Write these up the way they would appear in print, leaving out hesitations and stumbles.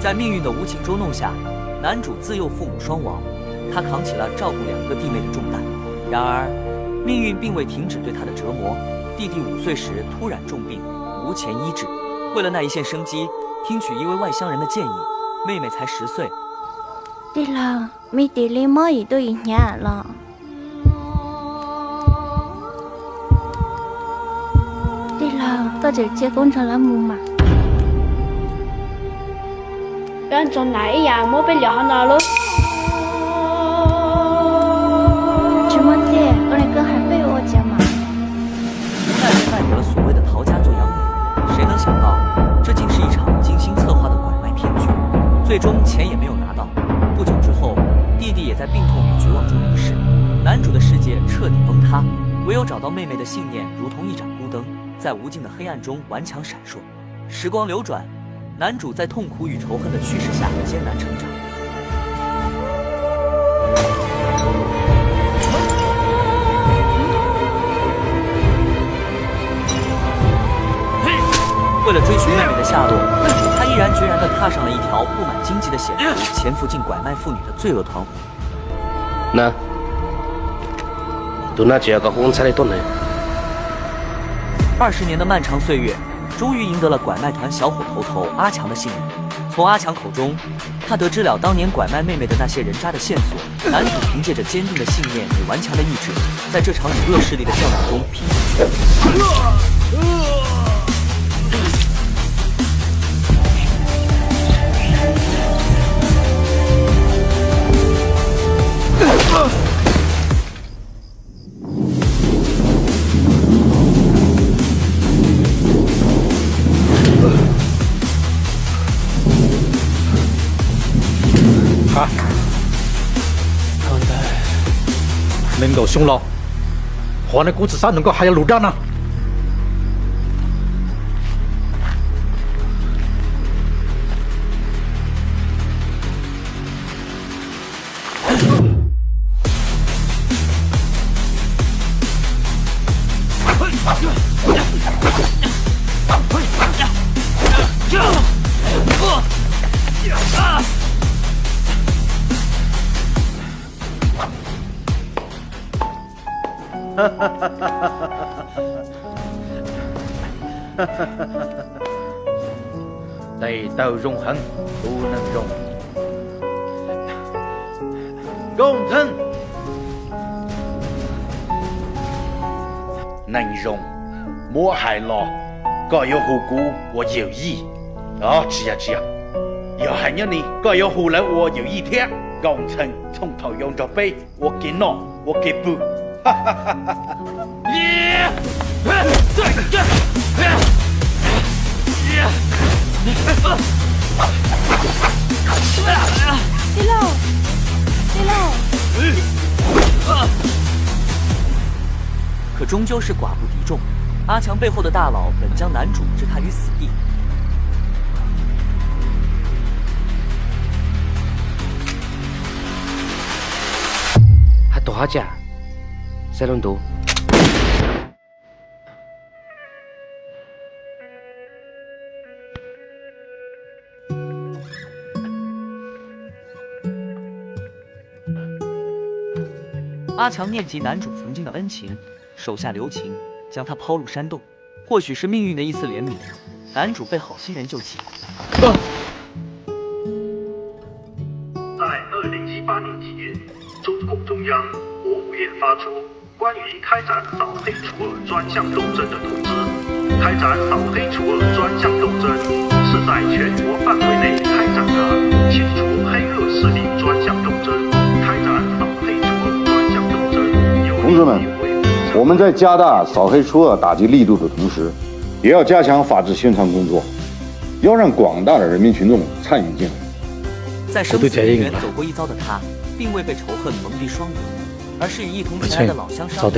在命运的无情捉弄下，男主自幼父母双亡，他扛起了照顾2个弟妹的重担。然而，命运并未停止对他的折磨。弟弟5岁时突然重病，无钱医治。为了那一线生机，听取一位外乡人的建议，妹妹才10岁。弟郎，米弟离毛姨都1年了。弟郎，到这儿接工程了木嘛？跟从那一样，莫被撂下那了。芝麻姐，我来跟还被我接嘛？无奈被卖给了所谓的陶家做养女，谁能想到，这竟是一场精心策划的拐卖骗局，最终钱也没有拿到。不久之后，弟弟也在病痛与绝望中离世，男主的世界彻底崩塌，唯有找到妹妹的信念如同一盏孤灯，在无尽的黑暗中顽强闪烁。时光流转，男主在痛苦与仇恨的驱使下艰难成长。为了追寻妹妹的下落，他毅然决然地踏上了一条布满荆棘的险途，潜伏进拐卖妇女的罪恶团伙。那，都那这个红彩的多呢？20年的漫长岁月，终于赢得了拐卖团小伙头阿强的信任。从阿强口中，他得知了当年拐卖妹妹的那些人渣的线索。男主凭借着坚定的信念与顽强的意志，在这场与恶势力的较量中拼尽全力。领导凶了，华内谷子山能够还有路战呢。地道永恒不能容，工程能容，莫害了，各有后果我有意。吃呀，要害你呢，各有后来我有一天，工程从头用着背，我给弄，我给补。弟郎，可终究是寡不敌众，阿强背后的大佬本将男主置他于死地。还多少家？塞伦多。阿强念及男主曾经的恩情，手下留情，将他抛入山洞。或许是命运的一丝怜悯，男主被好心人救起。在2018年1月，中共中央、国务院发出关于开展扫黑除恶专项斗争的通知。开展扫黑除恶专项斗争是在全国范围内开展的清除黑恶势力专项斗争。开展扫黑除恶专项斗争，同志们，我们在加大扫黑除恶打击力度的同时，也要加强法治宣传工作，要让广大的人民群众参与进来。在生死边缘走过一遭的他，并未被仇恨蒙蔽双眼，而是与一同前来的老乡商议，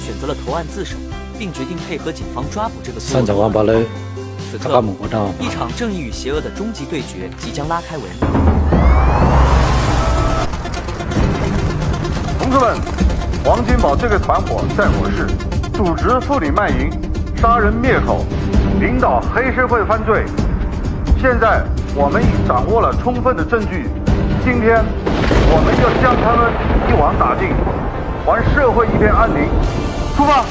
选择了投案自首，并决定配合警方抓捕这个作恶。此刻，一场正义与邪恶的终极对决即将拉开帷幕。同志们，黄金宝这个团伙在我市组织妇女卖淫、杀人灭口，领导黑社会犯罪，现在我们已掌握了充分的证据，今天我们要将他们一网打尽，还社会一片安宁。出发！